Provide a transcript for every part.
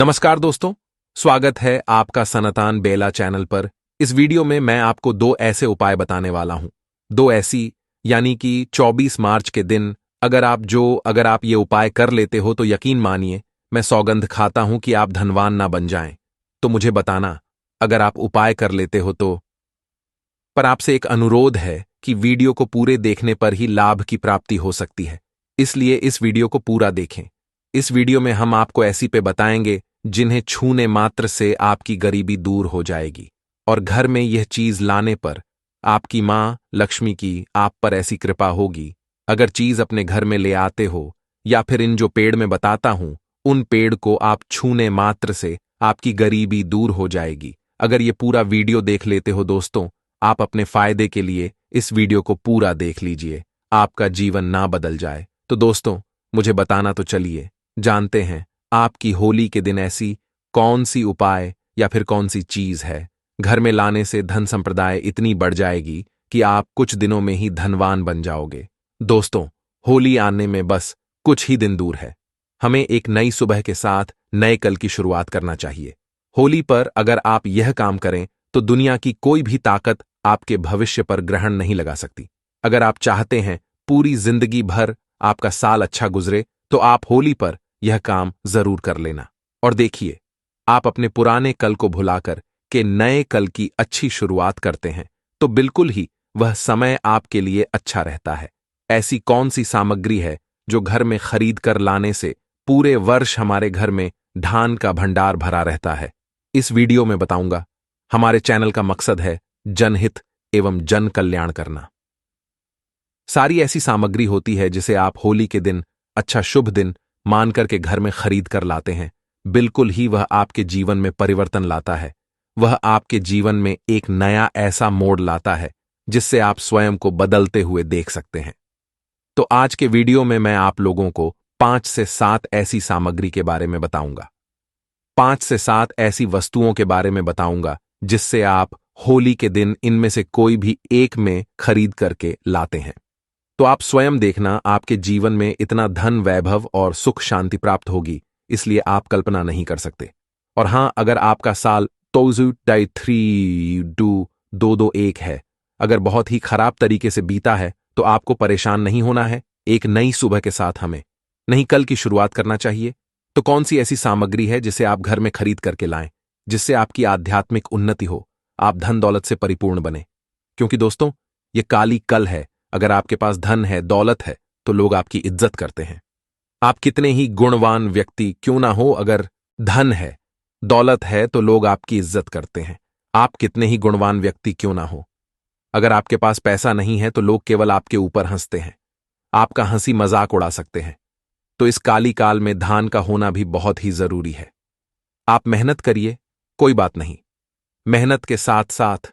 नमस्कार दोस्तों, स्वागत है आपका सनातन बेला चैनल पर। इस वीडियो में मैं आपको दो ऐसे उपाय बताने वाला हूं। दो ऐसी यानी कि 24 मार्च के दिन अगर आप ये उपाय कर लेते हो तो यकीन मानिए मैं सौगंध खाता हूं कि आप धनवान ना बन जाएं। तो मुझे बताना अगर आप उपाय कर लेते हो तो। पर आपसे एक अनुरोध है कि वीडियो को पूरे देखने पर ही लाभ की प्राप्ति हो सकती है, इसलिए इस वीडियो को पूरा देखें। इस वीडियो में हम आपको ऐसी पे बताएंगे जिन्हें छूने मात्र से आपकी गरीबी दूर हो जाएगी और घर में यह चीज लाने पर आपकी मां लक्ष्मी की आप पर ऐसी कृपा होगी। अगर चीज अपने घर में ले आते हो या फिर इन जो पेड़ में बताता हूं उन पेड़ को आप छूने मात्र से आपकी गरीबी दूर हो जाएगी। अगर ये पूरा वीडियो देख लेते हो दोस्तों, आप अपने फायदे के लिए इस वीडियो को पूरा देख लीजिए, आपका जीवन ना बदल जाए। तो दोस्तों मुझे बताना तो चलिए जानते हैं आपकी होली के दिन ऐसी कौन सी उपाय या फिर कौन सी चीज है घर में लाने से धन संप्रदाय इतनी बढ़ जाएगी कि आप कुछ दिनों में ही धनवान बन जाओगे। दोस्तों होली आने में बस कुछ ही दिन दूर है। हमें एक नई सुबह के साथ नए कल की शुरुआत करना चाहिए। होली पर अगर आप यह काम करें तो दुनिया की कोई भी ताकत आपके भविष्य पर ग्रहण नहीं लगा सकती। अगर आप चाहते हैं पूरी जिंदगी भर आपका साल अच्छा गुजरे तो आप होली पर यह काम जरूर कर लेना और देखिए आप अपने पुराने कल को भुलाकर के नए कल की अच्छी शुरुआत करते हैं तो बिल्कुल ही वह समय आपके लिए अच्छा रहता है। ऐसी कौन सी सामग्री है जो घर में खरीद कर लाने से पूरे वर्ष हमारे घर में धान का भंडार भरा रहता है, इस वीडियो में बताऊंगा। हमारे चैनल का मकसद है जनहित एवं जन कल्याण करना। सारी ऐसी सामग्री होती है जिसे आप होली के दिन अच्छा शुभ दिन मानकर के घर में खरीद कर लाते हैं। बिल्कुल ही वह आपके जीवन में परिवर्तन लाता है। वह आपके जीवन में एक नया ऐसा मोड़ लाता है जिससे आप स्वयं को बदलते हुए देख सकते हैं। तो आज के वीडियो में मैं आप लोगों को 5 से 7 ऐसी सामग्री के बारे में बताऊंगा। 5 से 7 ऐसी वस्तुओं के बारे में बताऊंगा जिससे आप होली के दिन इनमें से कोई भी एक में खरीद करके लाते हैं तो आप स्वयं देखना आपके जीवन में इतना धन वैभव और सुख शांति प्राप्त होगी, इसलिए आप कल्पना नहीं कर सकते। और हां, अगर आपका साल 2023-221 है, अगर बहुत ही खराब तरीके से बीता है तो आपको परेशान नहीं होना है। एक नई सुबह के साथ हमें नई कल की शुरुआत करना चाहिए। तो कौन सी ऐसी सामग्री है जिसे आप घर में खरीद करके लाएं जिससे आपकी आध्यात्मिक उन्नति हो, आप धन दौलत से परिपूर्ण बने। क्योंकि दोस्तों ये काली कल है। अगर आपके पास धन है, दौलत है तो लोग आपकी इज्जत करते हैं। आप कितने ही गुणवान व्यक्ति क्यों ना हो, अगर धन है दौलत है तो लोग आपकी इज्जत करते हैं। आप कितने ही गुणवान व्यक्ति क्यों ना हो, अगर आपके पास पैसा नहीं है तो लोग केवल आपके ऊपर हंसते हैं, आपका हंसी मजाक उड़ा सकते हैं। तो इस काली काल में धान का होना भी बहुत ही जरूरी है। आप मेहनत करिए, कोई बात नहीं। मेहनत के साथ साथ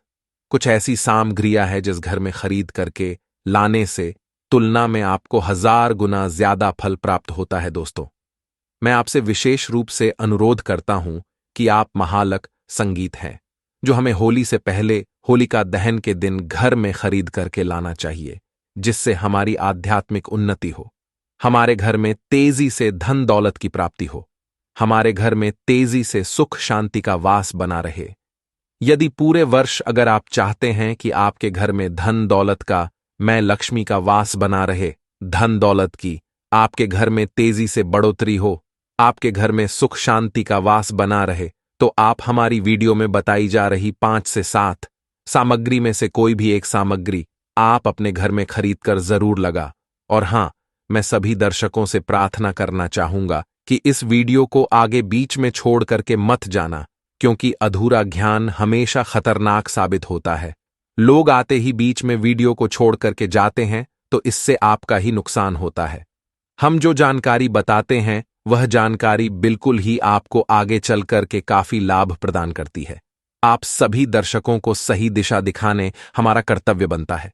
कुछ ऐसी सामग्रियां है जिस घर में खरीद करके लाने से तुलना में आपको 1000 गुना ज्यादा फल प्राप्त होता है। दोस्तों मैं आपसे विशेष रूप से अनुरोध करता हूं कि आप महालक संगीत हैं जो हमें होली से पहले होलिका दहन के दिन घर में खरीद करके लाना चाहिए, जिससे हमारी आध्यात्मिक उन्नति हो, हमारे घर में तेजी से धन दौलत की प्राप्ति हो, हमारे घर में तेजी से सुख शांति का वास बना रहे। यदि पूरे वर्ष अगर आप चाहते हैं कि आपके घर में धन दौलत का मैं लक्ष्मी का वास बना रहे, धन दौलत की आपके घर में तेजी से बढ़ोतरी हो, आपके घर में सुख शांति का वास बना रहे, तो आप हमारी वीडियो में बताई जा रही 5 से 7 सामग्री में से कोई भी एक सामग्री आप अपने घर में खरीद कर जरूर लगा। और हां, मैं सभी दर्शकों से प्रार्थना करना चाहूंगा कि इस वीडियो को आगे बीच में छोड़ करके मत जाना, क्योंकि अधूरा ज्ञान हमेशा खतरनाक साबित होता है। लोग आते ही बीच में वीडियो को छोड़ करके जाते हैं तो इससे आपका ही नुकसान होता है। हम जो जानकारी बताते हैं वह जानकारी बिल्कुल ही आपको आगे चल करके काफी लाभ प्रदान करती है। आप सभी दर्शकों को सही दिशा दिखाने हमारा कर्तव्य बनता है।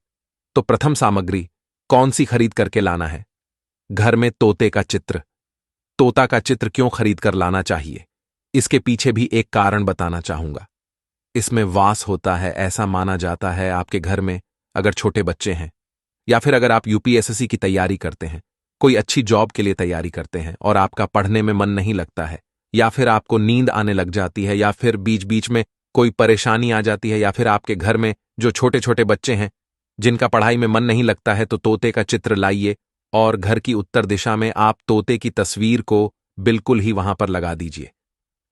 तो प्रथम सामग्री कौन सी खरीद करके लाना है? घर में तोते का चित्र। तोता का चित्र क्यों खरीद कर लाना चाहिए, इसके पीछे भी एक कारण बताना चाहूंगा। इसमें वास होता है, ऐसा माना जाता है। आपके घर में अगर छोटे बच्चे हैं या फिर अगर आप यूपीएसएससी की तैयारी करते हैं, कोई अच्छी जॉब के लिए तैयारी करते हैं और आपका पढ़ने में मन नहीं लगता है, या फिर आपको नींद आने लग जाती है, या फिर बीच बीच में कोई परेशानी आ जाती है, या फिर आपके घर में जो छोटे छोटे बच्चे हैं जिनका पढ़ाई में मन नहीं लगता है, तो तोते का चित्र लाइए और घर की उत्तर दिशा में आप तोते की तस्वीर को बिल्कुल ही वहां पर लगा दीजिए।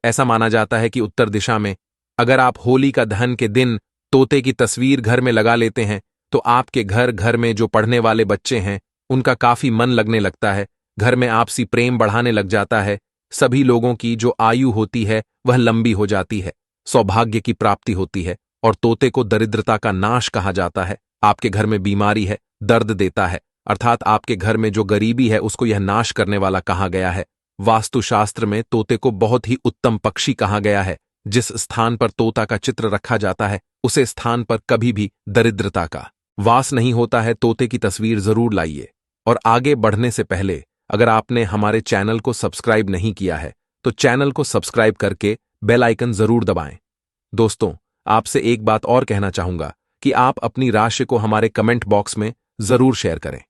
ऐसा माना जाता है कि उत्तर दिशा में अगर आप होलिका दहन के दिन तोते की तस्वीर घर में लगा लेते हैं तो आपके घर में जो पढ़ने वाले बच्चे हैं उनका काफी मन लगने लगता है, घर में आपसी प्रेम बढ़ाने लग जाता है, सभी लोगों की जो आयु होती है वह लंबी हो जाती है, सौभाग्य की प्राप्ति होती है। और तोते को दरिद्रता का नाश कहा जाता है। आपके घर में बीमारी है, दर्द देता है, अर्थात आपके घर में जो गरीबी है उसको यह नाश करने वाला कहा गया है। वास्तुशास्त्र में तोते को बहुत ही उत्तम पक्षी कहा गया है। जिस स्थान पर तोता का चित्र रखा जाता है उसे स्थान पर कभी भी दरिद्रता का वास नहीं होता है। तोते की तस्वीर जरूर लाइए। और आगे बढ़ने से पहले अगर आपने हमारे चैनल को सब्सक्राइब नहीं किया है तो चैनल को सब्सक्राइब करके बेल आइकन जरूर दबाएं। दोस्तों, आपसे एक बात और कहना चाहूंगा कि आप अपनी राशि को हमारे कमेंट बॉक्स में जरूर शेयर करें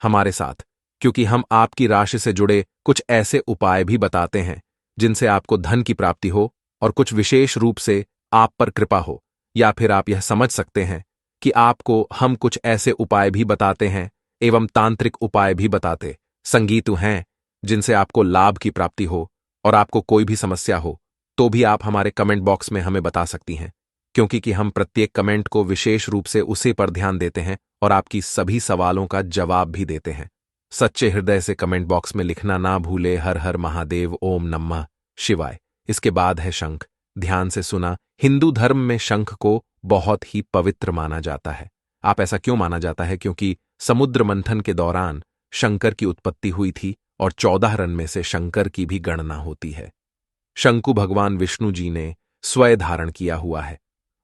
हमारे साथ, क्योंकि हम आपकी राशि से जुड़े कुछ ऐसे उपाय भी बताते हैं जिनसे आपको धन की प्राप्ति हो और कुछ विशेष रूप से आप पर कृपा हो। या फिर आप यह समझ सकते हैं कि आपको हम कुछ ऐसे उपाय भी बताते हैं एवं तांत्रिक उपाय भी बताते संगीतु हैं जिनसे आपको लाभ की प्राप्ति हो और आपको कोई भी समस्या हो तो भी आप हमारे कमेंट बॉक्स में हमें बता सकती हैं, क्योंकि कि हम प्रत्येक कमेंट को विशेष रूप से उसी पर ध्यान देते हैं और आपकी सभी सवालों का जवाब भी देते हैं। सच्चे हृदय से कमेंट बॉक्स में लिखना ना भूले, हर हर महादेव, ओम नमः शिवाय। इसके बाद है शंख। ध्यान से सुना, हिंदू धर्म में शंख को बहुत ही पवित्र माना जाता है। आप ऐसा क्यों माना जाता है? क्योंकि समुद्र मंथन के दौरान शंकर की उत्पत्ति हुई थी और 14 रन में से शंकर की भी गणना होती है। शंकु भगवान विष्णु जी ने स्वयं धारण किया हुआ है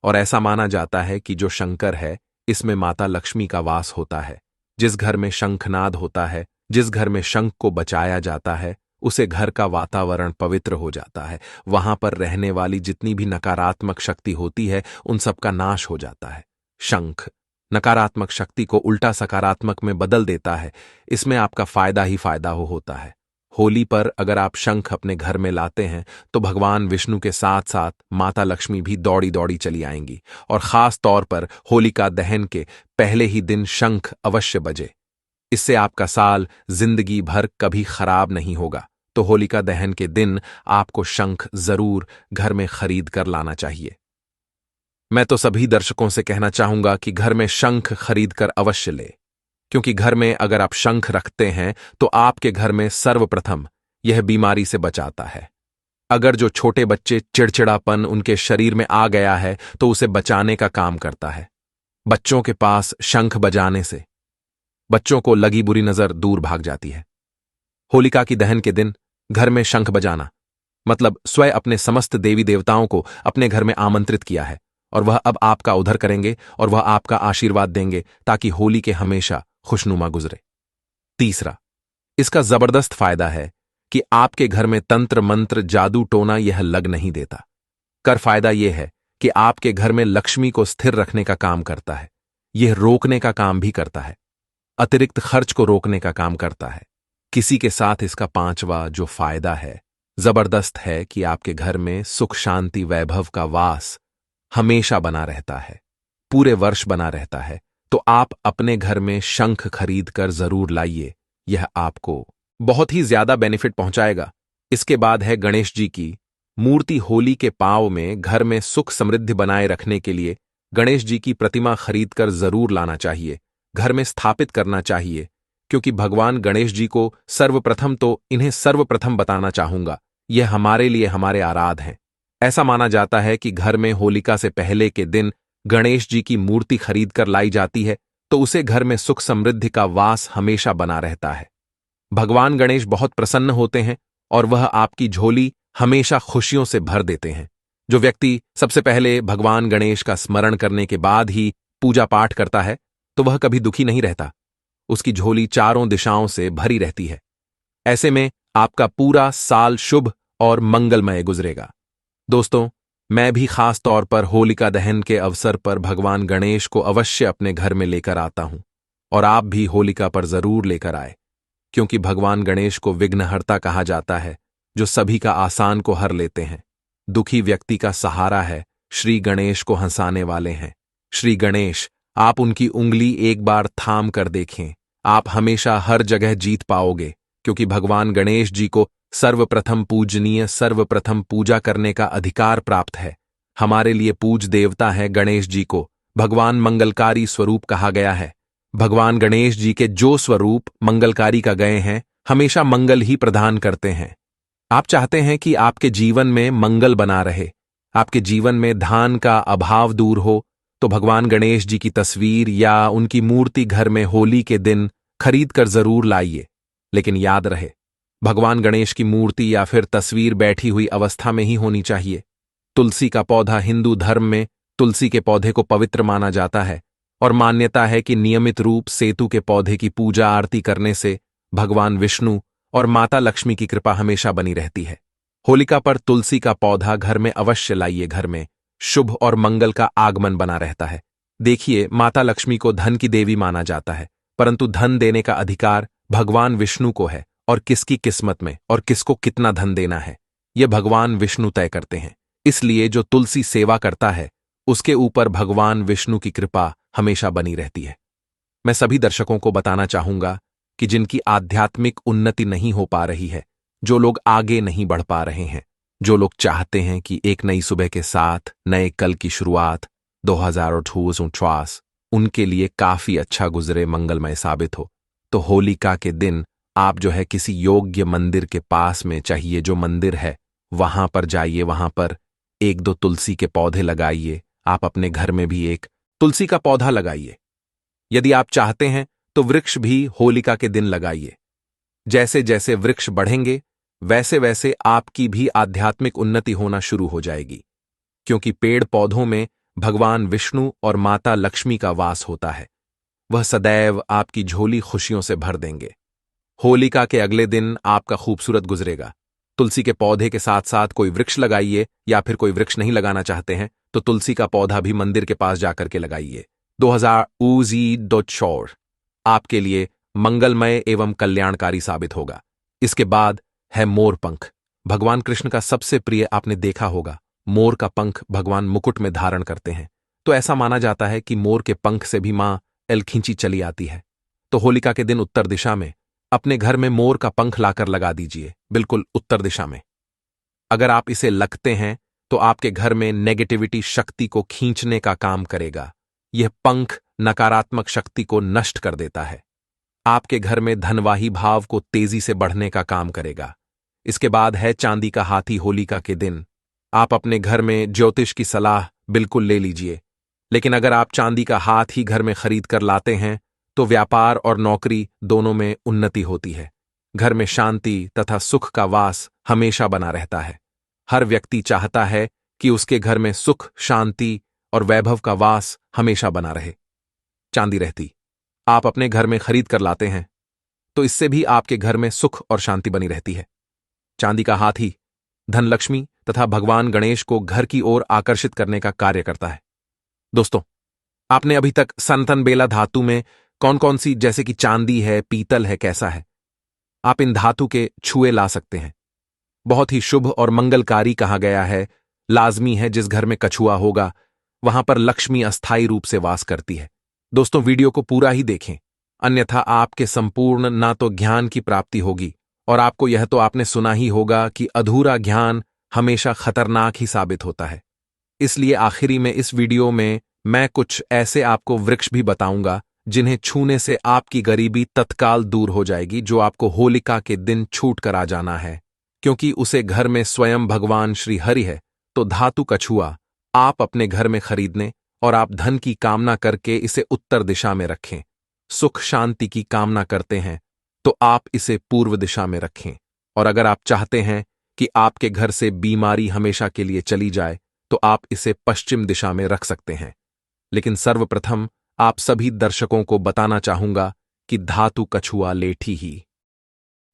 और ऐसा माना जाता है कि जो शंकर है इसमें माता लक्ष्मी का वास होता है। जिस घर में शंखनाद होता है, जिस घर में शंख को बचाया जाता है, उसे घर का वातावरण पवित्र हो जाता है। वहां पर रहने वाली जितनी भी नकारात्मक शक्ति होती है उन सब का नाश हो जाता है। शंख नकारात्मक शक्ति को उल्टा सकारात्मक में बदल देता है। इसमें आपका फायदा ही फायदा होता है। होली पर अगर आप शंख अपने घर में लाते हैं तो भगवान विष्णु के साथ साथ माता लक्ष्मी भी दौड़ी दौड़ी चली आएंगी। और खास तौर पर होलिका दहन के पहले ही दिन शंख अवश्य बजे। इससे आपका साल जिंदगी भर कभी खराब नहीं होगा। तो होलिका दहन के दिन आपको शंख जरूर घर में खरीद कर लाना चाहिए। मैं तो सभी दर्शकों से कहना चाहूंगा कि घर में शंख खरीद कर अवश्य ले, क्योंकि घर में अगर आप शंख रखते हैं तो आपके घर में सर्वप्रथम यह बीमारी से बचाता है। अगर जो छोटे बच्चे चिड़चिड़ापन उनके शरीर में आ गया है तो उसे बचाने का काम करता है। बच्चों के पास शंख बजाने से बच्चों को लगी बुरी नजर दूर भाग जाती है। होलिका की दहन के दिन घर में शंख बजाना मतलब स्वयं अपने समस्त देवी देवताओं को अपने घर में आमंत्रित किया है और वह अब आपका उद्धार करेंगे और वह आपका आशीर्वाद देंगे ताकि होली के हमेशा खुशनुमा गुजरे। तीसरा, इसका जबरदस्त फायदा है कि आपके घर में तंत्र मंत्र जादू टोना यह लग नहीं देता। कर फायदा यह है कि आपके घर में लक्ष्मी को स्थिर रखने का काम करता है। यह रोकने का काम भी करता है, अतिरिक्त खर्च को रोकने का काम करता है। किसी के साथ इसका पांचवा जो फायदा है जबरदस्त है कि आपके घर में सुख शांति वैभव का वास हमेशा बना रहता है, पूरे वर्ष बना रहता है। तो आप अपने घर में शंख खरीद कर जरूर लाइए, यह आपको बहुत ही ज्यादा बेनिफिट पहुंचाएगा। इसके बाद है गणेश जी की मूर्ति। होली के पांव में घर में सुख समृद्धि बनाए रखने के लिए गणेश जी की प्रतिमा खरीद कर जरूर लाना चाहिए, घर में स्थापित करना चाहिए, क्योंकि भगवान गणेश जी को सर्वप्रथम तो इन्हें सर्वप्रथम बताना चाहूंगा, यह हमारे लिए हमारे आराध हैं। ऐसा माना जाता है कि घर में होलिका से पहले के दिन गणेश जी की मूर्ति खरीद कर लाई जाती है तो उसे घर में सुख समृद्धि का वास हमेशा बना रहता है। भगवान गणेश बहुत प्रसन्न होते हैं और वह आपकी झोली हमेशा खुशियों से भर देते हैं। जो व्यक्ति सबसे पहले भगवान गणेश का स्मरण करने के बाद ही पूजा पाठ करता है तो वह कभी दुखी नहीं रहता, उसकी झोली चारों दिशाओं से भरी रहती है। ऐसे में आपका पूरा साल शुभ और मंगलमय गुजरेगा। दोस्तों, मैं भी खास तौर पर होलिका दहन के अवसर पर भगवान गणेश को अवश्य अपने घर में लेकर आता हूं और आप भी होलिका पर जरूर लेकर आए, क्योंकि भगवान गणेश को विघ्नहर्ता कहा जाता है। जो सभी का आसान को हर लेते हैं। दुखी व्यक्ति का सहारा है, श्री गणेश को हंसाने वाले हैं। श्री गणेश, आप उनकी उंगली एक बार थाम कर देखें, आप हमेशा हर जगह जीत पाओगे, क्योंकि भगवान गणेश जी को सर्वप्रथम पूजनीय, सर्वप्रथम पूजा करने का अधिकार प्राप्त है। हमारे लिए पूज देवता है गणेश जी को भगवान मंगलकारी स्वरूप कहा गया है। भगवान गणेश जी के जो स्वरूप मंगलकारी का गए हैं, हमेशा मंगल ही प्रदान करते हैं। आप चाहते हैं कि आपके जीवन में मंगल बना रहे, आपके जीवन में धान का अभाव दूर हो, तो भगवान गणेश जी की तस्वीर या उनकी मूर्ति घर में होली के दिन खरीद कर जरूर लाइए। लेकिन याद रहे, भगवान गणेश की मूर्ति या फिर तस्वीर बैठी हुई अवस्था में ही होनी चाहिए। तुलसी का पौधा, हिंदू धर्म में तुलसी के पौधे को पवित्र माना जाता है और मान्यता है कि नियमित रूप सेतु के पौधे की पूजा आरती करने से भगवान विष्णु और माता लक्ष्मी की कृपा हमेशा बनी रहती है। होलिका पर तुलसी का पौधा घर में अवश्य लाइए, घर में शुभ और मंगल का आगमन बना रहता है। देखिए, माता लक्ष्मी को धन की देवी माना जाता है, परंतु धन देने का अधिकार भगवान विष्णु को है, और किसकी किस्मत में और किसको कितना धन देना है, यह भगवान विष्णु तय करते हैं। इसलिए जो तुलसी सेवा करता है, उसके ऊपर भगवान विष्णु की कृपा हमेशा बनी रहती है। मैं सभी दर्शकों को बताना चाहूंगा कि जिनकी आध्यात्मिक उन्नति नहीं हो पा रही है, जो लोग आगे नहीं बढ़ पा रहे हैं, जो लोग चाहते हैं कि एक नई सुबह के साथ नए कल की शुरुआत 2024 उनके लिए काफी अच्छा गुजरे, मंगलमय साबित हो, तो होलिका के दिन आप जो है किसी योग्य मंदिर के पास में, चाहिए जो मंदिर है वहां पर जाइए, वहां पर एक दो तुलसी के पौधे लगाइए। आप अपने घर में भी एक तुलसी का पौधा लगाइए। यदि आप चाहते हैं तो वृक्ष भी होलिका के दिन लगाइए। जैसे जैसे वृक्ष बढ़ेंगे, वैसे वैसे आपकी भी आध्यात्मिक उन्नति होना शुरू हो जाएगी, क्योंकि पेड़ पौधों में भगवान विष्णु और माता लक्ष्मी का वास होता है। वह सदैव आपकी झोली खुशियों से भर देंगे। होलिका के अगले दिन आपका खूबसूरत गुजरेगा। तुलसी के पौधे के साथ साथ कोई वृक्ष लगाइए, या फिर कोई वृक्ष नहीं लगाना चाहते हैं तो तुलसी का पौधा भी मंदिर के पास जाकर के लगाइए। 2024 आपके लिए मंगलमय एवं कल्याणकारी साबित होगा। इसके बाद है मोर पंख। भगवान कृष्ण का सबसे प्रिय आपने देखा होगा, मोर का पंख भगवान मुकुट में धारण करते हैं। तो ऐसा माना जाता है कि मोर के पंख से भी मां एलखींची चली आती है। तो होलिका के दिन उत्तर दिशा में अपने घर में मोर का पंख लाकर लगा दीजिए, बिल्कुल उत्तर दिशा में। अगर आप इसे लगते हैं तो आपके घर में नेगेटिविटी शक्ति को खींचने का काम करेगा। यह पंख नकारात्मक शक्ति को नष्ट कर देता है। आपके घर में धनवाही भाव को तेजी से बढ़ने का काम करेगा। इसके बाद है चांदी का हाथी। होलिका के दिन आप अपने घर में ज्योतिष की सलाह बिल्कुल ले लीजिए, लेकिन अगर आप चांदी का हाथ ही घर में खरीद कर लाते हैं तो व्यापार और नौकरी दोनों में उन्नति होती है। घर में शांति तथा सुख का वास हमेशा बना रहता है। हर व्यक्ति चाहता है कि उसके घर में सुख, शांति और वैभव का वास हमेशा बना रहे। चांदी रहती आप अपने घर में खरीद कर लाते हैं तो इससे भी आपके घर में सुख और शांति बनी रहती है। चांदी का हाथी धनलक्ष्मी तथा भगवान गणेश को घर की ओर आकर्षित करने का कार्य करता है। दोस्तों, आपने अभी तक सनातन बेला धातु में कौन कौन सी, जैसे कि चांदी है, पीतल है, कैसा है, आप इन धातु के छुए ला सकते हैं। बहुत ही शुभ और मंगलकारी कहा गया है। लाजमी है जिस घर में कछुआ होगा वहां पर लक्ष्मी अस्थायी रूप से वास करती है। दोस्तों, वीडियो को पूरा ही देखें, अन्यथा आपके संपूर्ण ना तो ज्ञान की प्राप्ति होगी, और आपको यह तो आपने सुना ही होगा कि अधूरा ज्ञान हमेशा खतरनाक ही साबित होता है। इसलिए आखिरी में इस वीडियो में मैं कुछ ऐसे आपको वृक्ष भी बताऊंगा जिन्हें छूने से आपकी गरीबी तत्काल दूर हो जाएगी, जो आपको होलिका के दिन छूट कर आ जाना है, क्योंकि उसे घर में स्वयं भगवान श्री हरि है। तो धातु कछुआ आप अपने घर में खरीदने और आप धन की कामना करके इसे उत्तर दिशा में रखें। सुख शांति की कामना करते हैं तो आप इसे पूर्व दिशा में रखें, और अगर आप चाहते हैं कि आपके घर से बीमारी हमेशा के लिए चली जाए तो आप इसे पश्चिम दिशा में रख सकते हैं। लेकिन सर्वप्रथम आप सभी दर्शकों को बताना चाहूंगा कि धातु कछुआ लेठी ही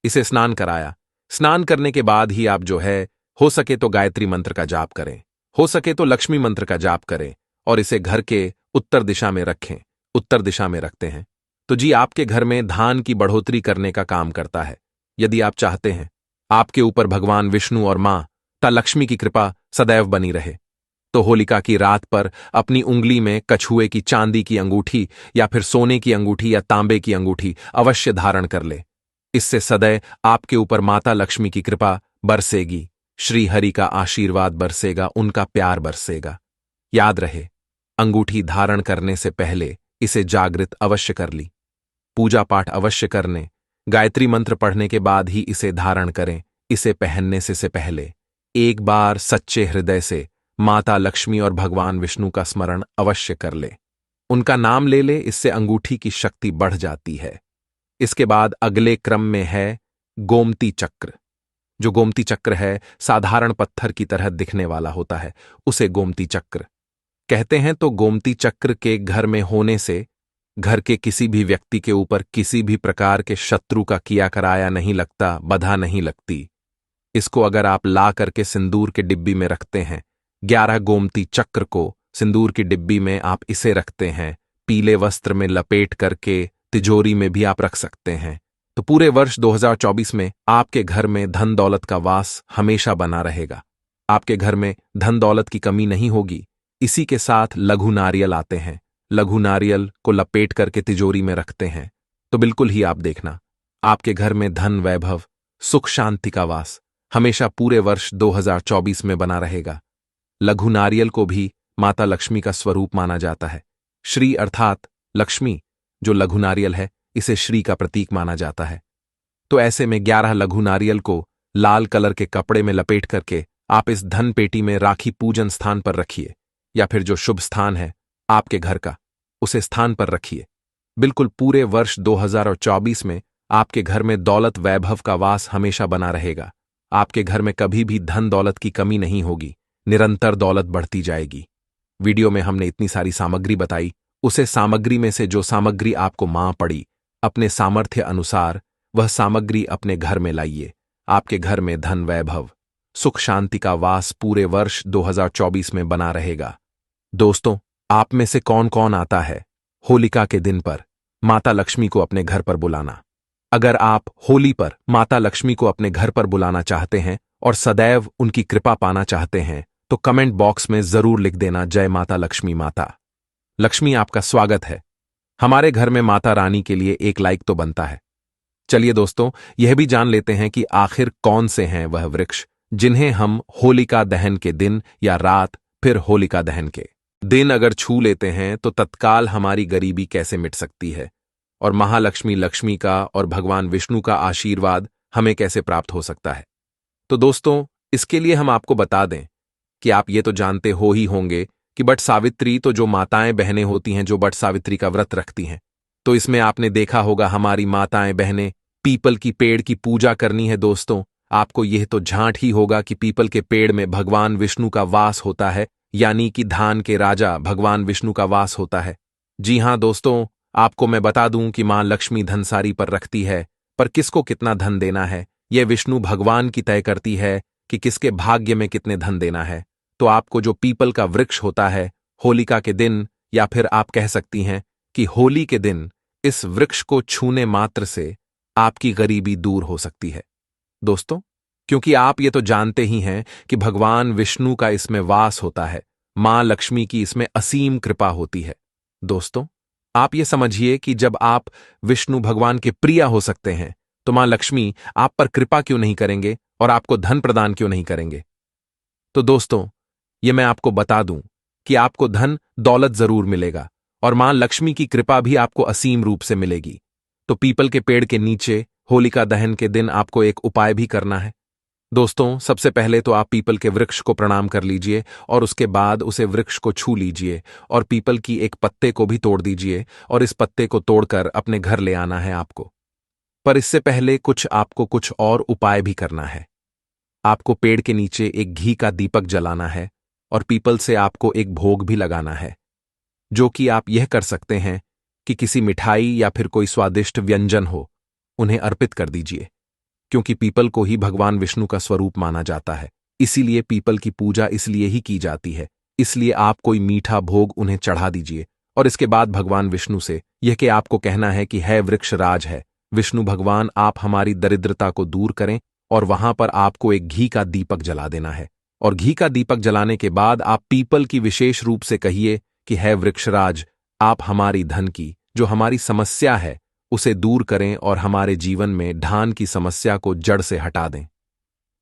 इसे स्नान कराया। स्नान करने के बाद ही आप जो है, हो सके तो गायत्री मंत्र का जाप करें, हो सके तो लक्ष्मी मंत्र का जाप करें, और इसे घर के उत्तर दिशा में रखें। उत्तर दिशा में रखते हैं तो जी आपके घर में धान की बढ़ोतरी करने का काम करता है। यदि आप चाहते हैं आपके ऊपर भगवान विष्णु और माता लक्ष्मी की कृपा सदैव बनी रहे। तो होलिका की रात पर अपनी उंगली में कछुए की चांदी की अंगूठी या फिर सोने की अंगूठी या तांबे की अंगूठी अवश्य धारण कर ले। इससे सदैव आपके ऊपर माता लक्ष्मी की कृपा बरसेगी, श्री हरि का आशीर्वाद बरसेगा, उनका प्यार बरसेगा। याद रहे, अंगूठी धारण करने से पहले इसे जागृत अवश्य कर ली। पूजा पाठ अवश्य करने, गायत्री मंत्र पढ़ने के बाद ही इसे धारण करें। इसे पहनने से पहले एक बार सच्चे हृदय से माता लक्ष्मी और भगवान विष्णु का स्मरण अवश्य कर ले। उनका नाम ले ले, इससे अंगूठी की शक्ति बढ़ जाती है। इसके बाद अगले क्रम में है गोमती चक्र। जो गोमती चक्र है साधारण पत्थर की तरह दिखने वाला होता है, उसे गोमती चक्र कहते हैं। तो गोमती चक्र के घर में होने से घर के किसी भी व्यक्ति के ऊपर किसी भी प्रकार के शत्रु का किया कराया नहीं लगता, बाधा नहीं लगती। इसको अगर आप ला करके सिंदूर के डिब्बी में रखते हैं, 11 गोमती चक्र को सिंदूर की डिब्बी में आप इसे रखते हैं, पीले वस्त्र में लपेट करके तिजोरी में भी आप रख सकते हैं, तो पूरे वर्ष 2024 में आपके घर में धन दौलत का वास हमेशा बना रहेगा। आपके घर में धन दौलत की कमी नहीं होगी। इसी के साथ लघु नारियल आते हैं। लघु नारियल को लपेट करके तिजोरी में रखते हैं, तो बिल्कुल ही आप देखना आपके घर में धन, वैभव, सुख, शांति का वास हमेशा पूरे वर्ष 2024 में बना रहेगा। लघु नारियल को भी माता लक्ष्मी का स्वरूप माना जाता है। श्री अर्थात लक्ष्मी, जो लघु नारियल है इसे श्री का प्रतीक माना जाता है। तो ऐसे में 11 लघु नारियल को लाल कलर के कपड़े में लपेट करके आप इस धन पेटी में राखी पूजन स्थान पर रखिए, या फिर जो शुभ स्थान है आपके घर का उसे स्थान पर रखिए। बिल्कुल पूरे वर्ष 2024 में आपके घर में दौलत, वैभव का वास हमेशा बना रहेगा। आपके घर में कभी भी धन दौलत की कमी नहीं होगी, निरंतर दौलत बढ़ती जाएगी। वीडियो में हमने इतनी सारी सामग्री बताई, उसे सामग्री में से जो सामग्री आपको मां पड़ी, अपने सामर्थ्य अनुसार वह सामग्री अपने घर में लाइए। आपके घर में धन, वैभव, सुख, शांति का वास पूरे वर्ष 2024 में बना रहेगा। दोस्तों, आप में से कौन कौन आता है होलिका के दिन पर माता लक्ष्मी को अपने घर पर बुलाना? अगर आप होली पर माता लक्ष्मी को अपने घर पर बुलाना चाहते हैं और सदैव उनकी कृपा पाना चाहते हैं, तो कमेंट बॉक्स में जरूर लिख देना, जय माता लक्ष्मी। माता लक्ष्मी आपका स्वागत है। हमारे घर में माता रानी के लिए एक लाइक तो बनता है। चलिए दोस्तों, यह भी जान लेते हैं कि आखिर कौन से हैं वह वृक्ष जिन्हें हम होलिका दहन के दिन या रात, फिर होलिका दहन के दिन अगर छू लेते हैं तो तत्काल हमारी गरीबी कैसे मिट सकती है, और महालक्ष्मी लक्ष्मी का और भगवान विष्णु का आशीर्वाद हमें कैसे प्राप्त हो सकता है। तो दोस्तों, इसके लिए हम आपको बता दें कि आप ये तो जानते हो ही होंगे कि बट सावित्री, तो जो माताएं बहनें होती हैं जो बट सावित्री का व्रत रखती हैं, तो इसमें आपने देखा होगा हमारी माताएं बहनें पीपल की पेड़ की पूजा करनी है। दोस्तों, आपको यह तो झांट ही होगा कि पीपल के पेड़ में भगवान विष्णु का वास होता है, यानी कि धान के राजा भगवान विष्णु का वास होता है। जी हां दोस्तों, आपको मैं बता दूं कि मां लक्ष्मी धनसारी पर रखती है, पर किसको कितना धन देना है यह विष्णु भगवान की तय करती है कि किसके भाग्य में कितने धन देना है। तो आपको जो पीपल का वृक्ष होता है, होलिका के दिन, या फिर आप कह सकती हैं कि होली के दिन, इस वृक्ष को छूने मात्र से आपकी गरीबी दूर हो सकती है। दोस्तों, क्योंकि आप ये तो जानते ही हैं कि भगवान विष्णु का इसमें वास होता है, मां लक्ष्मी की इसमें असीम कृपा होती है। दोस्तों, आप ये समझिए कि जब आप विष्णु भगवान के प्रिय हो सकते हैं, तो मां लक्ष्मी आप पर कृपा क्यों नहीं करेंगे और आपको धन प्रदान क्यों नहीं करेंगे? तो दोस्तों, ये मैं आपको बता दूं कि आपको धन दौलत जरूर मिलेगा और मां लक्ष्मी की कृपा भी आपको असीम रूप से मिलेगी। तो पीपल के पेड़ के नीचे होलिका दहन के दिन आपको एक उपाय भी करना है। दोस्तों, सबसे पहले तो आप पीपल के वृक्ष को प्रणाम कर लीजिए और उसके बाद उसे वृक्ष को छू लीजिए और पीपल की एक पत्ते को भी तोड़ दीजिए और इस पत्ते को तोड़कर अपने घर ले आना है आपको। पर इससे पहले आपको कुछ और उपाय भी करना है। आपको पेड़ के नीचे एक घी का दीपक जलाना है और पीपल से आपको एक भोग भी लगाना है, जो कि आप यह कर सकते हैं कि किसी मिठाई या फिर कोई स्वादिष्ट व्यंजन हो, उन्हें अर्पित कर दीजिए। क्योंकि पीपल को ही भगवान विष्णु का स्वरूप माना जाता है, इसीलिए पीपल की पूजा इसलिए ही की जाती है। इसलिए आप कोई मीठा भोग उन्हें चढ़ा दीजिए और इसके बाद भगवान विष्णु से यह कि आपको कहना है कि है वृक्ष राज है, विष्णु भगवान आप हमारी दरिद्रता को दूर करें और वहां पर आपको एक घी का दीपक जला देना है। और घी का दीपक जलाने के बाद आप पीपल की विशेष रूप से कहिए कि है वृक्षराज, आप हमारी धन की जो हमारी समस्या है उसे दूर करें और हमारे जीवन में धान की समस्या को जड़ से हटा दें।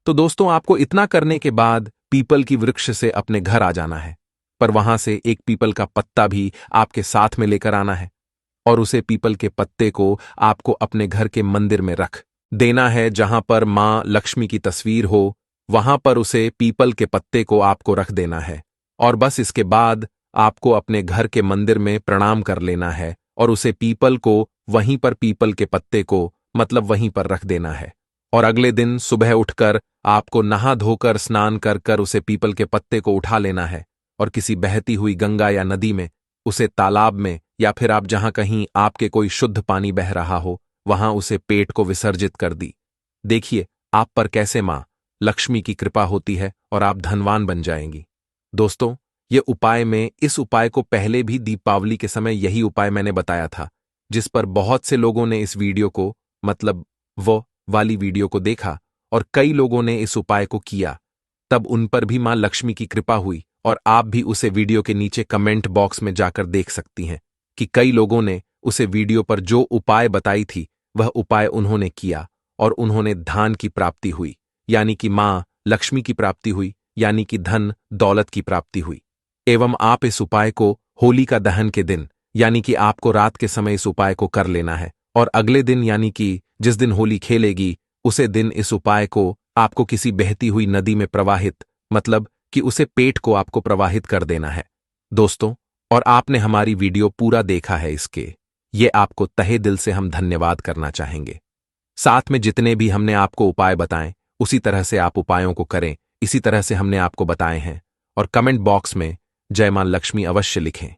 तो दोस्तों, आपको इतना करने के बाद पीपल की वृक्ष से अपने घर आ जाना है, पर वहां से एक पीपल का पत्ता भी आपके साथ में लेकर आना है और उसे पीपल के पत्ते को आपको अपने घर के मंदिर में रख देना है। जहां पर मां लक्ष्मी की तस्वीर हो वहां पर उसे पीपल के पत्ते को आपको रख देना है और बस इसके बाद आपको अपने घर के मंदिर में प्रणाम कर लेना है और उसे पीपल को वहीं पर पीपल के पत्ते को मतलब वहीं पर रख देना है। और अगले दिन सुबह उठकर आपको नहा धोकर स्नान कर कर उसे पीपल के पत्ते को उठा लेना है और किसी बहती हुई गंगा या नदी में, उसे तालाब में, या फिर आप जहां कहीं आपके कोई शुद्ध पानी बह रहा हो वहां उसे पेट को विसर्जित कर दी। देखिए आप पर कैसे मां लक्ष्मी की कृपा होती है और आप धनवान बन जाएंगी। दोस्तों, ये उपाय में इस उपाय को पहले भी दीपावली के समय यही उपाय मैंने बताया था, जिस पर बहुत से लोगों ने इस वीडियो को मतलब वो वाली वीडियो को देखा और कई लोगों ने इस उपाय को किया। तब उन पर भी मां लक्ष्मी की कृपा हुई और आप भी उसे वीडियो के नीचे कमेंट बॉक्स में जाकर देख सकती हैं कि कई लोगों ने उसे वीडियो पर जो उपाय बताई थी वह उपाय उन्होंने किया और उन्होंने धान की प्राप्ति हुई, यानी कि मां लक्ष्मी की प्राप्ति हुई, यानी कि धन दौलत की प्राप्ति हुई। एवं आप इस उपाय को होली का दहन के दिन यानी कि आपको रात के समय इस उपाय को कर लेना है और अगले दिन यानी कि जिस दिन होली खेलेगी उसे दिन इस उपाय को आपको किसी बहती हुई नदी में प्रवाहित मतलब कि उसे पेट को आपको प्रवाहित कर देना है। दोस्तों, और आपने हमारी वीडियो पूरा देखा है, इसके ये आपको तहे दिल से हम धन्यवाद करना चाहेंगे। साथ में जितने भी हमने आपको उपाय बताएं उसी तरह से आप उपायों को करें, इसी तरह से हमने आपको बताए हैं और कमेंट बॉक्स में जय मां लक्ष्मी अवश्य लिखें,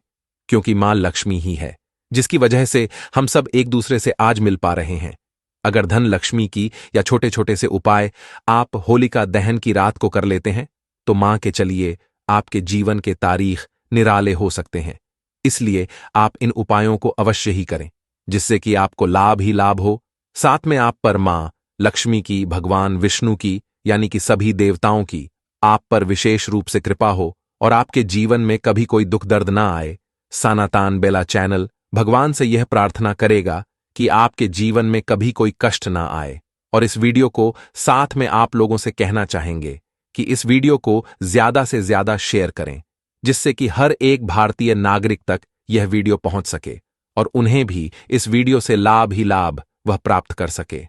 क्योंकि मां लक्ष्मी ही है जिसकी वजह से हम सब एक दूसरे से आज मिल पा रहे हैं। अगर धन लक्ष्मी की या छोटे छोटे से उपाय आप होलिका दहन की रात को कर लेते हैं तो मां के चलिए आपके जीवन के तारीख निराले हो सकते हैं। इसलिए आप इन उपायों को अवश्य ही करें जिससे कि आपको लाभ ही लाभ हो। साथ में आप पर मां लक्ष्मी की, भगवान विष्णु की यानी कि सभी देवताओं की आप पर विशेष रूप से कृपा हो और आपके जीवन में कभी कोई दुख दर्द ना आए। सनातन बेला चैनल भगवान से यह प्रार्थना करेगा कि आपके जीवन में कभी कोई कष्ट ना आए। और इस वीडियो को साथ में आप लोगों से कहना चाहेंगे कि इस वीडियो को ज्यादा से ज्यादा शेयर करें जिससे कि हर एक भारतीय नागरिक तक यह वीडियो पहुंच सके और उन्हें भी इस वीडियो से लाभ ही लाभ वह प्राप्त कर सके।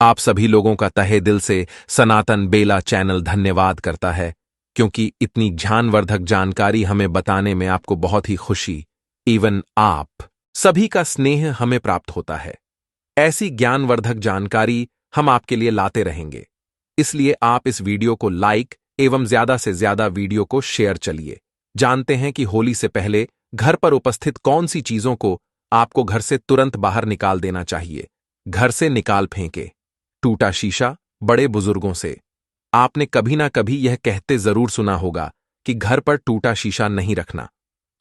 आप सभी लोगों का तहे दिल से सनातन बेला चैनल धन्यवाद करता है, क्योंकि इतनी ज्ञानवर्धक जानकारी हमें बताने में आपको बहुत ही खुशी, इवन आप सभी का स्नेह हमें प्राप्त होता है। ऐसी ज्ञानवर्धक जानकारी हम आपके लिए लाते रहेंगे, इसलिए आप इस वीडियो को लाइक एवं ज्यादा से ज्यादा वीडियो को शेयर चलिए। जानते हैं कि होली से पहले घर पर उपस्थित कौन सी चीजों को आपको घर से तुरंत बाहर निकाल देना चाहिए। घर से निकाल फेंके टूटा शीशा। बड़े बुजुर्गों से आपने कभी ना कभी यह कहते जरूर सुना होगा कि घर पर टूटा शीशा नहीं रखना।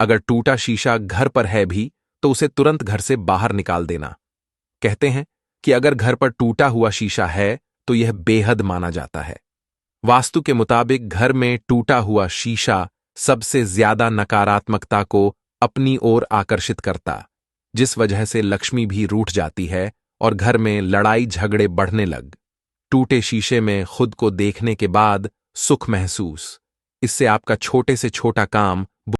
अगर टूटा शीशा घर पर है भी तो उसे तुरंत घर से बाहर निकाल देना। कहते हैं कि अगर घर पर टूटा हुआ शीशा है तो यह बेहद माना जाता है। वास्तु के मुताबिक घर में टूटा हुआ शीशा सबसे ज्यादा नकारात्मकता को अपनी ओर आकर्षित करता, जिस वजह से लक्ष्मी भी रूठ जाती है और घर में लड़ाई झगड़े बढ़ने लग। टूटे शीशे में खुद को देखने के बाद सुख महसूस, इससे आपका छोटे से छोटा काम